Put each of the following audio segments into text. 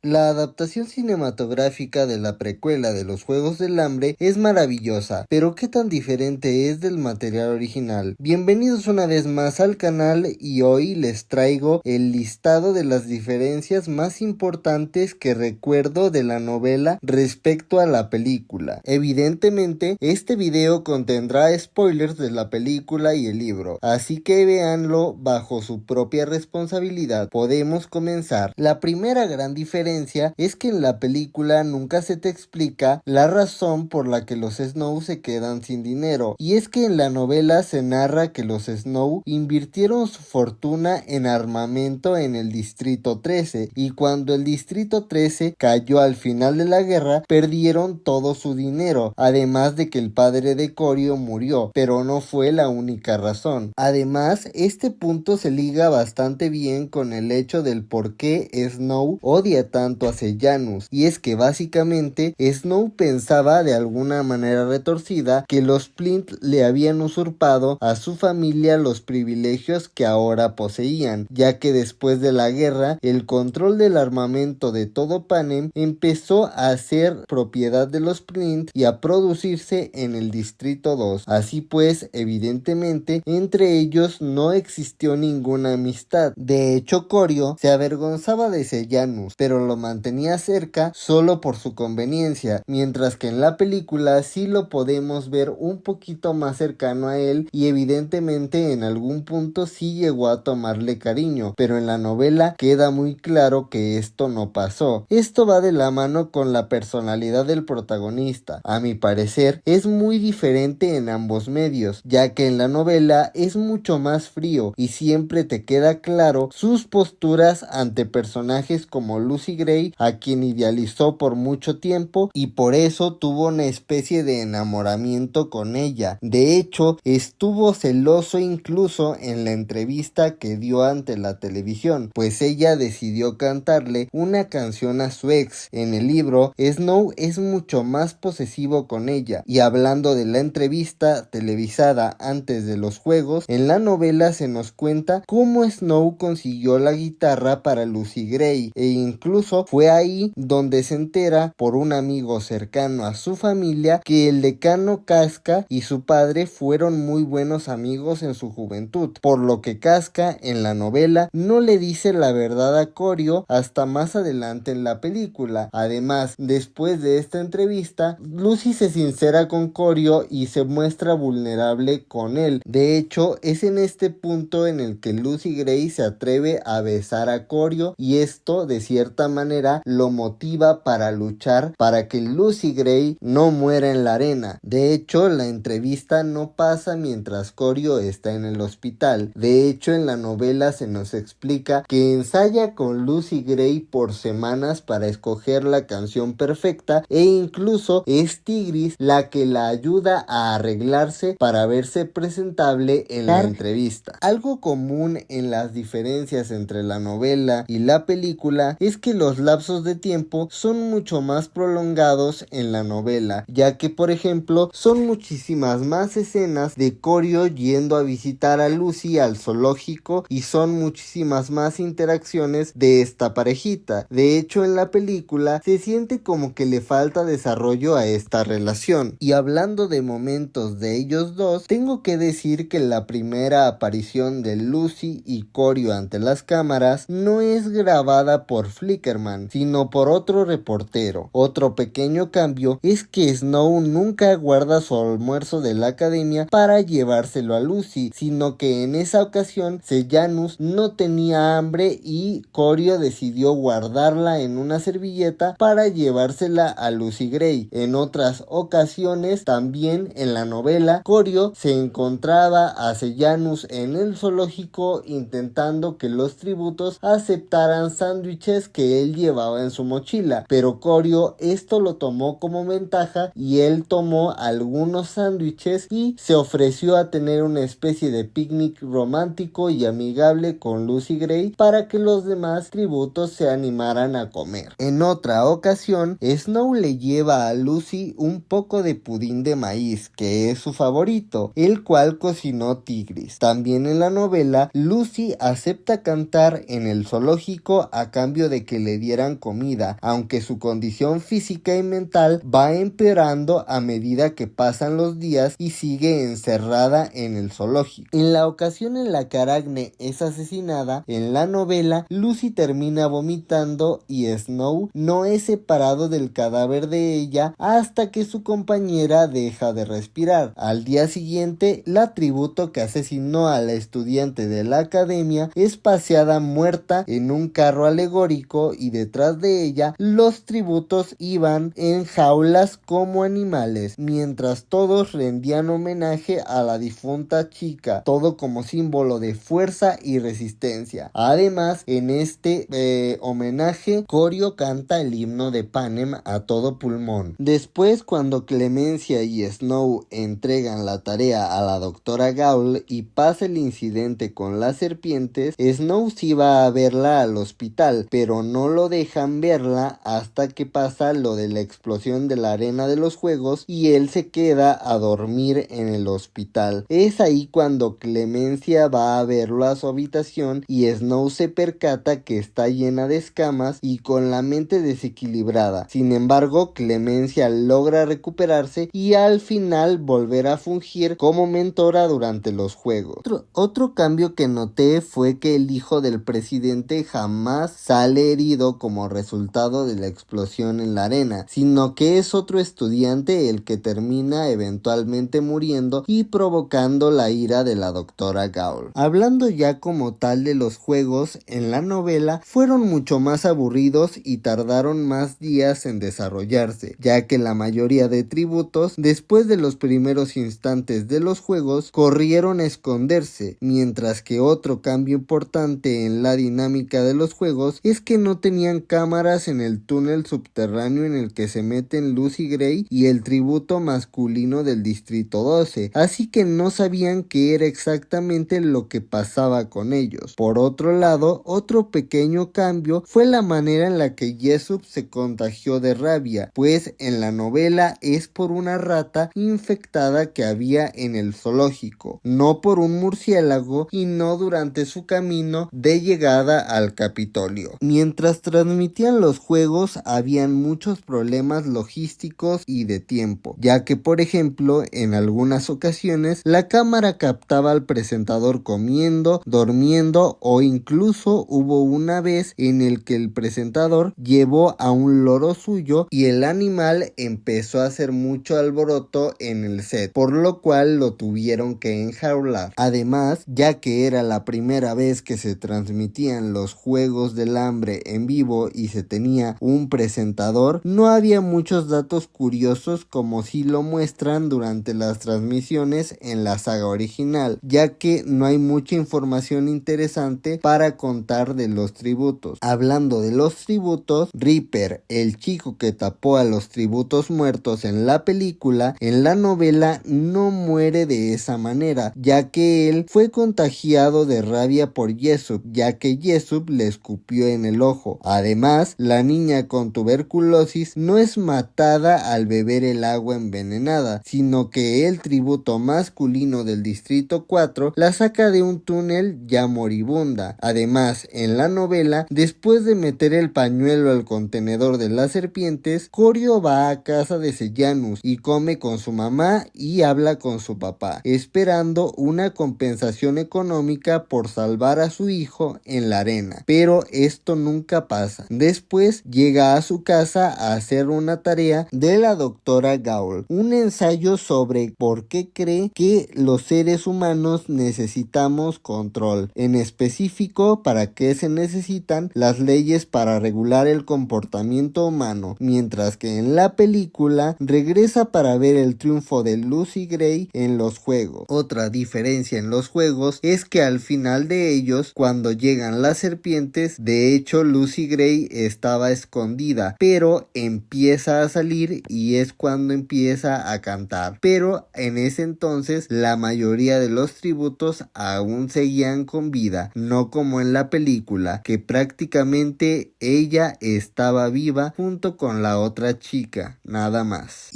La adaptación cinematográfica de la precuela de los Juegos del Hambre es maravillosa, pero ¿qué tan diferente es del material original? Bienvenidos una vez más al canal y hoy les traigo el listado de las diferencias más importantes que recuerdo de la novela respecto a la película. Evidentemente, este video contendrá spoilers de la película y el libro, así que véanlo bajo su propia responsabilidad. Podemos comenzar. La primera gran diferencia es que en la película nunca se te explica la razón por la que los Snow se quedan sin dinero, y es que en la novela se narra que los Snow invirtieron su fortuna en armamento en el Distrito 13, y cuando el Distrito 13 cayó al final de la guerra, perdieron todo su dinero, además de que el padre de Corio murió, pero no fue la única razón. Además, este punto se liga bastante bien con el hecho del por qué Snow odia tanto a Sejanus, y es que básicamente Snow pensaba de alguna manera retorcida que los Flint le habían usurpado a su familia los privilegios que ahora poseían, ya que después de la guerra el control del armamento de todo Panem empezó a ser propiedad de los Flint y a producirse en el Distrito 2. Así pues, evidentemente, entre ellos no existió ninguna amistad. De hecho, Corio se avergonzaba de Sejanus, pero lo mantenía cerca solo por su conveniencia, mientras que en la película sí lo podemos ver un poquito más cercano a él y evidentemente en algún punto sí llegó a tomarle cariño, pero en la novela queda muy claro que esto no pasó. Esto va de la mano con la personalidad del protagonista. A mi parecer es muy diferente en ambos medios, ya que en la novela es mucho más frío y siempre te queda claro sus posturas ante personajes como Lucy Gray, a quien idealizó por mucho tiempo y por eso tuvo una especie de enamoramiento con ella. De hecho, estuvo celoso incluso en la entrevista que dio ante la televisión, pues ella decidió cantarle una canción a su ex. En el libro, Snow es mucho más posesivo con ella, y hablando de la entrevista televisada antes de los juegos, en la novela se nos cuenta cómo Snow consiguió la guitarra para Lucy Gray, e incluso fue ahí donde se entera por un amigo cercano a su familia que el decano Casca y su padre fueron muy buenos amigos en su juventud, por lo que Casca en la novela no le dice la verdad a Corio hasta más adelante en la película. Además, después de esta entrevista, Lucy se sincera con Corio y se muestra vulnerable con él. De hecho, es en este punto en el que Lucy Gray se atreve a besar a Corio, y esto de cierta manera lo motiva para luchar para que Lucy Gray no muera en la arena. De hecho, la entrevista no pasa mientras Corio está en el hospital. De hecho, en la novela se nos explica que ensaya con Lucy Gray por semanas para escoger la canción perfecta, e incluso es Tigris la que la ayuda a arreglarse para verse presentable en la entrevista. Algo común en las diferencias entre la novela y la película es que los lapsos de tiempo son mucho más prolongados en la novela, ya que por ejemplo son muchísimas más escenas de Corio yendo a visitar a Lucy al zoológico, y son muchísimas más interacciones de esta parejita. De hecho, en la película se siente como que le falta desarrollo a esta relación. Y hablando de momentos de ellos dos, tengo que decir que la primera aparición de Lucy y Corio ante las cámaras no es grabada por Flickerman, sino por otro reportero. Otro pequeño cambio es que Snow nunca guarda su almuerzo de la academia para llevárselo a Lucy, sino que en esa ocasión Sejanus no tenía hambre y Corio decidió guardarla en una servilleta para llevársela a Lucy Gray. En otras ocasiones, también en la novela, Corio se encontraba a Sejanus en el zoológico intentando que los tributos aceptaran sándwiches que él llevaba en su mochila, pero Corio esto lo tomó como ventaja y él tomó algunos sándwiches y se ofreció a tener una especie de picnic romántico y amigable con Lucy Gray para que los demás tributos se animaran a comer. En otra ocasión, Snow le lleva a Lucy un poco de pudín de maíz, que es su favorito, el cual cocinó Tigris. También en la novela, Lucy acepta cantar en el zoológico a cambio de que le dieran comida, aunque su condición física y mental va empeorando a medida que pasan los días y sigue encerrada en el zoológico. En la ocasión en la que Arachne es asesinada, en la novela, Lucy termina vomitando y Snow no es separado del cadáver de ella hasta que su compañera deja de respirar. Al día siguiente, la tributo que asesinó a la estudiante de la academia es paseada muerta en un carro alegórico y detrás de ella los tributos iban en jaulas como animales, mientras todos rendían homenaje a la difunta chica, todo como símbolo de fuerza y resistencia. Además, en este homenaje, Corio canta el himno de Panem a todo pulmón. Después, cuando Clemencia y Snow entregan la tarea a la doctora Gaul y pasa el incidente con las serpientes, Snow sí va a verla al hospital, pero no lo dejan verla hasta que pasa lo de la explosión de la arena de los juegos y él se queda a dormir en el hospital. Es ahí cuando Clemencia va a verlo a su habitación y Snow se percata que está llena de escamas y con la mente desequilibrada. Sin embargo, Clemencia logra recuperarse y al final volver a fungir como mentora durante los juegos. Otro cambio que noté fue que el hijo del presidente jamás sale herido como resultado de la explosión en la arena, sino que es otro estudiante el que termina eventualmente muriendo y provocando la ira de la doctora Gaul. Hablando ya como tal de los juegos, en la novela fueron mucho más aburridos y tardaron más días en desarrollarse, ya que la mayoría de tributos, después de los primeros instantes de los juegos, corrieron a esconderse, mientras que otro cambio importante en la dinámica de los juegos es que no tenían cámaras en el túnel subterráneo en el que se meten Lucy Gray y el tributo masculino del Distrito 12, así que no sabían qué era exactamente lo que pasaba con ellos. Por otro lado, otro pequeño cambio fue la manera en la que Jessup se contagió de rabia, pues en la novela es por una rata infectada que había en el zoológico, no por un murciélago y no durante su camino de llegada al Capitolio. Mientras transmitían los juegos, habían muchos problemas logísticos y de tiempo, ya que por ejemplo en algunas ocasiones la cámara captaba al presentador comiendo, durmiendo o incluso hubo una vez en el que el presentador llevó a un loro suyo y el animal empezó a hacer mucho alboroto en el set, por lo cual lo tuvieron que enjaular. Además, ya que era la primera vez que se transmitían los Juegos del Hambre en vivo y se tenía un presentador, no había muchos datos curiosos como si lo muestran durante las transmisiones en la saga original, ya que no hay mucha información interesante para contar de los tributos. Hablando de los tributos, Reaper, el chico que tapó a los tributos muertos en la película, en la novela no muere de esa manera, ya que él fue contagiado de rabia por Jessup, ya que Jessup le escupió en el ojo. Además, la niña con tuberculosis no es matada al beber el agua envenenada, sino que el tributo masculino del Distrito 4 la saca de un túnel ya moribunda. Además, en la novela, después de meter el pañuelo al contenedor de las serpientes, Corio va a casa de Sejanus y come con su mamá y habla con su papá, esperando una compensación económica por salvar a su hijo en la arena, pero esto nunca pasa. Después llega a su casa a hacer una tarea de la doctora Gaul, un ensayo sobre por qué cree que los seres humanos necesitamos control, en específico para qué se necesitan las leyes para regular el comportamiento humano, mientras que en la película regresa para ver el triunfo de Lucy Gray en los juegos. Otra diferencia en los juegos es que al final de ellos, cuando llegan las serpientes, de hecho Lucy Gray estaba escondida, pero empieza a salir y es cuando empieza a cantar. Pero en ese entonces la mayoría de los tributos aún seguían con vida, no como en la película, que prácticamente ella estaba viva junto con la otra chica, nada más.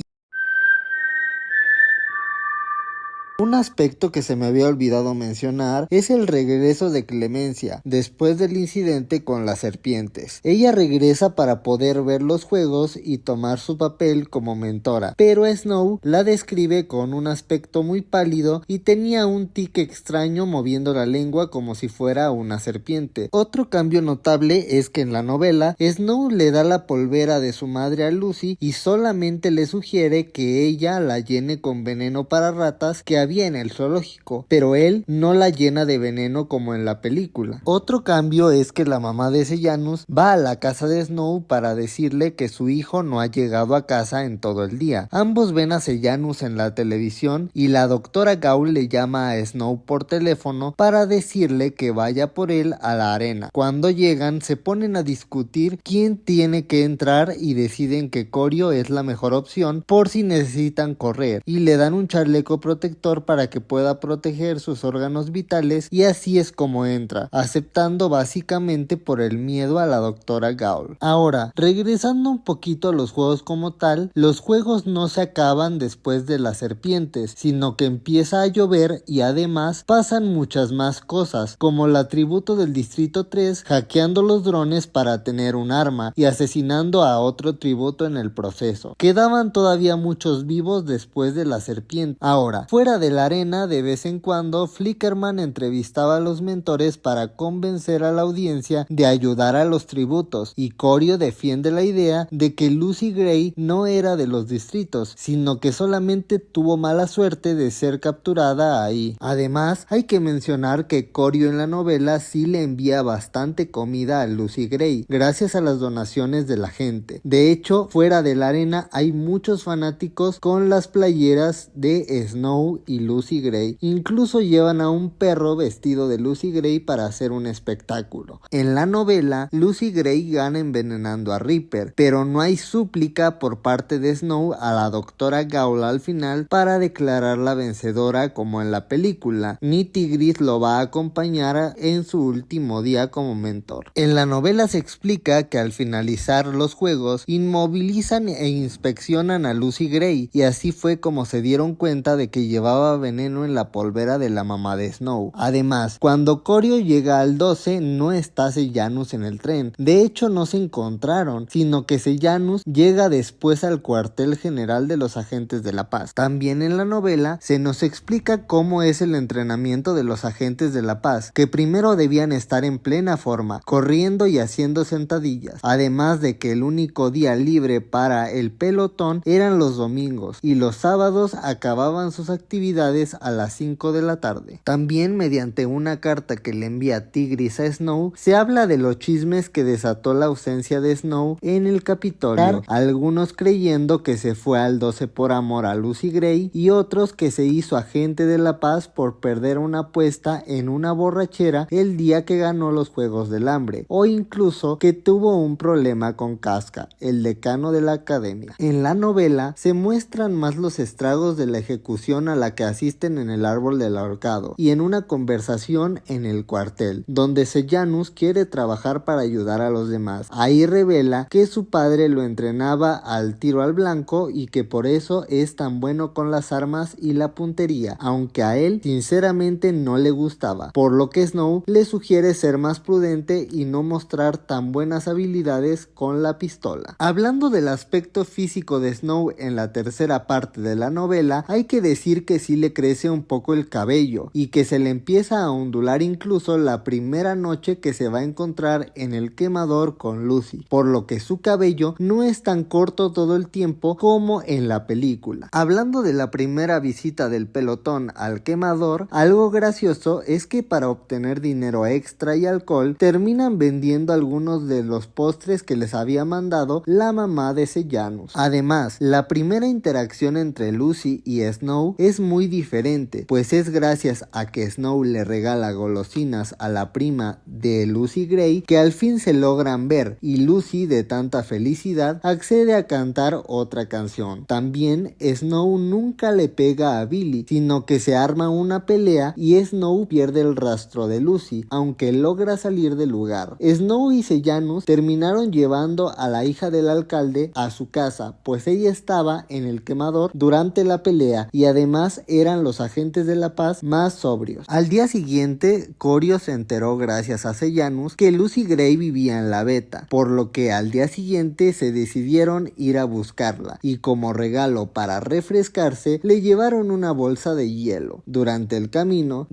Un aspecto que se me había olvidado mencionar es el regreso de Clemencia después del incidente con las serpientes. Ella regresa para poder ver los juegos y tomar su papel como mentora, pero Snow la describe con un aspecto muy pálido y tenía un tic extraño moviendo la lengua como si fuera una serpiente. Otro cambio notable es que en la novela Snow le da la polvera de su madre a Lucy y solamente le sugiere que ella la llene con veneno para ratas que había en el zoológico, pero él no la llena de veneno como en la película. Otro cambio es que la mamá de Sejanus va a la casa de Snow para decirle que su hijo no ha llegado a casa en todo el día. Ambos ven a Sejanus en la televisión y la doctora Gaul le llama a Snow por teléfono para decirle que vaya por él a la arena. Cuando llegan se ponen a discutir quién tiene que entrar y deciden que Corio es la mejor opción por si necesitan correr y le dan un chaleco protector para que pueda proteger sus órganos vitales y así es como entra, aceptando básicamente por el miedo a la doctora Gaul. Ahora, regresando un poquito a los juegos como tal, los juegos no se acaban después de las serpientes, sino que empieza a llover y además pasan muchas más cosas, como el atributo del Distrito 3 hackeando los drones para tener un arma y asesinando a otro tributo en el proceso. Quedaban todavía muchos vivos después de la serpiente. Ahora, fuera de la arena, de vez en cuando, Flickerman entrevistaba a los mentores para convencer a la audiencia de ayudar a los tributos, y Corio defiende la idea de que Lucy Gray no era de los distritos, sino que solamente tuvo mala suerte de ser capturada ahí. Además, hay que mencionar que Corio en la novela sí le envía bastante comida a Lucy Gray, gracias a las donaciones de la gente. De hecho, fuera de la arena hay muchos fanáticos con las playeras de Snow y Lucy Gray. Incluso llevan a un perro vestido de Lucy Gray para hacer un espectáculo. En la novela, Lucy Gray gana envenenando a Reaper, pero no hay súplica por parte de Snow a la doctora Gaul al final para declararla vencedora como en la película, ni Tigris lo va a acompañar en su último día como mentor. En la novela se explica que al finalizar los juegos inmovilizan e inspeccionan a Lucy Gray, y así fue como se dieron cuenta de que llevaba veneno en la polvera de la mamá de Snow. Además, cuando Corio llega al 12 no está Sejanus en el tren. De hecho, no se encontraron, sino que Sejanus llega después al cuartel general de los agentes de la paz. También en la novela se nos explica cómo es el entrenamiento de los agentes de la paz, que primero debían estar en plena forma, corriendo y haciendo sentadillas, además de que el único día libre para el pelotón eran los domingos y los sábados acababan sus actividades a las 5 de la tarde. También mediante una carta que le envía Tigris a Snow se habla de los chismes que desató la ausencia de Snow en el Capitolio, algunos creyendo que se fue al 12 por amor a Lucy Gray y otros que se hizo agente de la paz por perder una apuesta en una borrachera el día que ganó los Juegos del Hambre, o incluso que tuvo un problema con Casca, el decano de la academia. En la novela se muestran más los estragos de la ejecución a la que asisten en el árbol del ahorcado y en una conversación en el cuartel, donde Sejanus quiere trabajar para ayudar a los demás. Ahí revela que su padre lo entrenaba al tiro al blanco y que por eso es tan bueno con las armas y la puntería, aunque a él sinceramente no le gustaba, por lo que Snow le sugiere ser más prudente y no mostrar tan buenas habilidades con la pistola. Hablando del aspecto físico de Snow en la tercera parte de la novela, hay que decir que sí le crece un poco el cabello y que se le empieza a ondular incluso la primera noche que se va a encontrar en el quemador con Lucy, por lo que su cabello no es tan corto todo el tiempo como en la película. Hablando de la primera visita del pelotón al quemador, algo gracioso es que para obtener dinero extra y alcohol terminan vendiendo algunos de los postres que les había mandado la mamá de Sejanus. Además, la primera interacción entre Lucy y Snow es muy diferente, pues es gracias a que Snow le regala golosinas a la prima de Lucy Gray que al fin se logran ver, y Lucy, de tanta felicidad, accede a cantar otra canción. También Snow nunca le pega a Billy, sino que se arma una pelea y Snow pierde el rastro de Lucy, aunque logra salir del lugar. Snow y Sejanus terminaron llevando a la hija del alcalde a su casa, pues ella estaba en el quemador durante la pelea, y además eran los agentes de la paz más sobrios. Al día siguiente, Corio se enteró gracias a Sejanus que Lucy Gray vivía en la Beta, por lo que al día siguiente se decidieron ir a buscarla y como regalo para refrescarse le llevaron una bolsa de hielo. Durante el camino,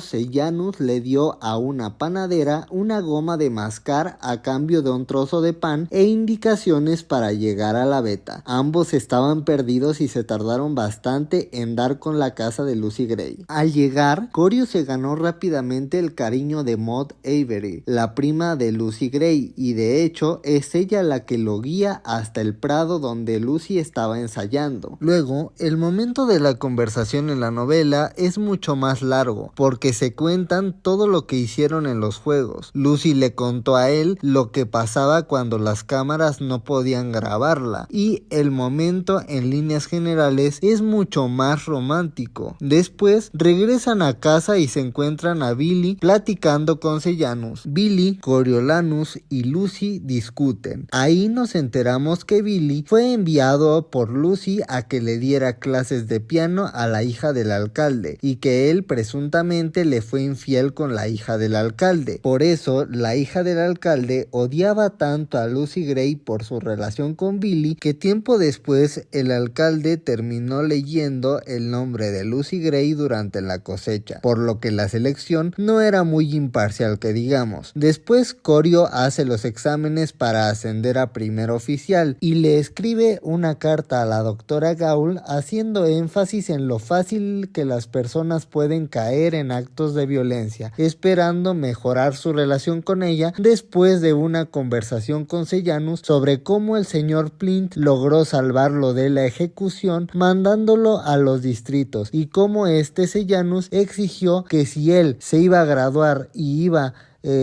Sejanus le dio a una panadera una goma de mascar a cambio de un trozo de pan e indicaciones para llegar a la Beta. Ambos estaban perdidos y se tardaron bastante en dar con la casa de Lucy Gray. Al llegar, Corio se ganó rápidamente el cariño de Maud Avery, la prima de Lucy Gray, y de hecho es ella la que lo guía hasta el prado donde Lucy estaba ensayando. Luego, el momento de la conversación en la novela es mucho más largo, porque se cuentan todo lo que hicieron en los juegos. Lucy le contó a él lo que pasaba cuando las cámaras no podían grabarla, y el momento en líneas generales es mucho más romántico. Después regresan a casa y se encuentran a Billy platicando con Sejanus. Billy, Coriolanus y Lucy discuten. Ahí nos enteramos que Billy fue enviado por Lucy a que le diera clases de piano a la hija del alcalde y que él presuntamente le fue infiel con la hija del alcalde. Por eso la hija del alcalde odiaba tanto a Lucy Gray por su relación con Billy que tiempo después el alcalde terminó leyendo el nombre de Lucy Gray durante la cosecha, por lo que la selección no era muy imparcial que digamos. Después Corio hace los exámenes para ascender a primer oficial y le escribe una carta a la doctora Gaul haciendo énfasis en lo fácil que las personas pueden caer en actos de violencia, esperando mejorar su relación con ella después de una conversación con Sejanus sobre cómo el señor Plint logró salvarlo de la ejecución mandándolo a los distritos y cómo Sejanus exigió que si él se iba a graduar y iba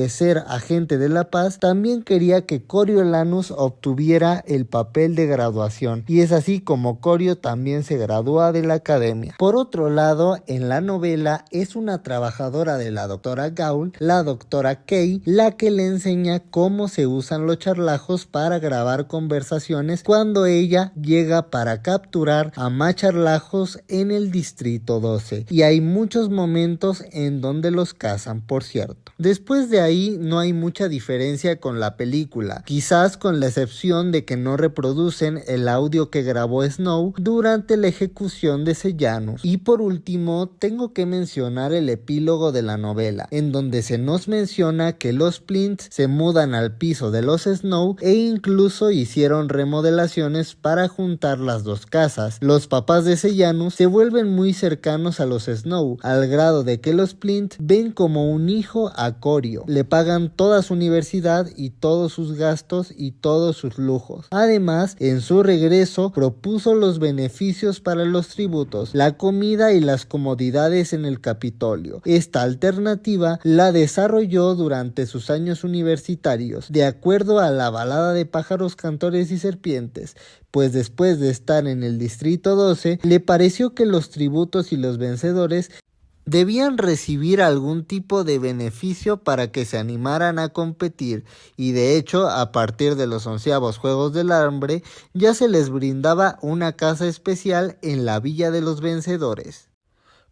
ser agente de la paz, también quería que Coriolanus obtuviera el papel de graduación, y es así como Corio también se gradúa de la academia. Por otro lado, en la novela es una trabajadora de la doctora Gaul, la doctora Kay, la que le enseña cómo se usan los charlajos para grabar conversaciones cuando ella llega para capturar a más charlajos en el distrito 12, y hay muchos momentos en donde los cazan, por cierto. Después de ahí no hay mucha diferencia con la película, quizás con la excepción de que no reproducen el audio que grabó Snow durante la ejecución de Sejanus. Y por último, tengo que mencionar el epílogo de la novela, en donde se nos menciona que los Plinth se mudan al piso de los Snow e incluso hicieron remodelaciones para juntar las dos casas. Los papás de Sejanus se vuelven muy cercanos a los Snow, al grado de que los Plinth ven como un hijo a Corio. Le pagan toda su universidad y todos sus gastos y todos sus lujos. Además, en su regreso propuso los beneficios para los tributos, la comida y las comodidades en el Capitolio. Esta alternativa la desarrolló durante sus años universitarios, de acuerdo a la balada de pájaros, cantores y serpientes, pues después de estar en el Distrito 12, le pareció que los tributos y los vencedores debían recibir algún tipo de beneficio para que se animaran a competir, y de hecho a partir de los 11avos Juegos del Hambre ya se les brindaba una casa especial en la Villa de los Vencedores.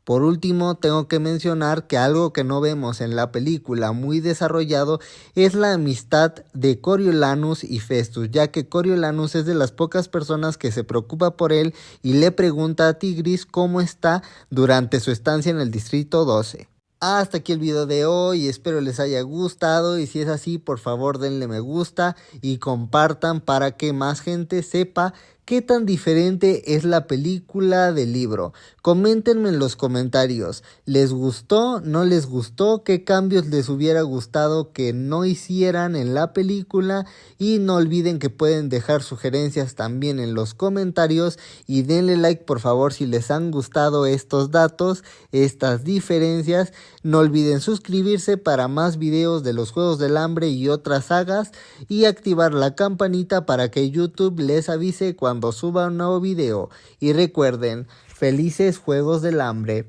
Por último, tengo que mencionar que algo que no vemos en la película muy desarrollado es la amistad de Coriolanus y Festus, ya que Coriolanus es de las pocas personas que se preocupa por él y le pregunta a Tigris cómo está durante su estancia en el Distrito 12. Hasta aquí el video de hoy, espero les haya gustado y si es así, por favor denle me gusta y compartan para que más gente sepa qué tan diferente es la película del libro. Coméntenme en los comentarios, ¿les gustó? ¿No les gustó? ¿Qué cambios les hubiera gustado que no hicieran en la película? Y no olviden que pueden dejar sugerencias también en los comentarios y denle like por favor si les han gustado estos datos, estas diferencias. No olviden suscribirse para más videos de los Juegos del Hambre y otras sagas y activar la campanita para que YouTube les avise cuando suba un nuevo video. Y recuerden, felices Juegos del Hambre.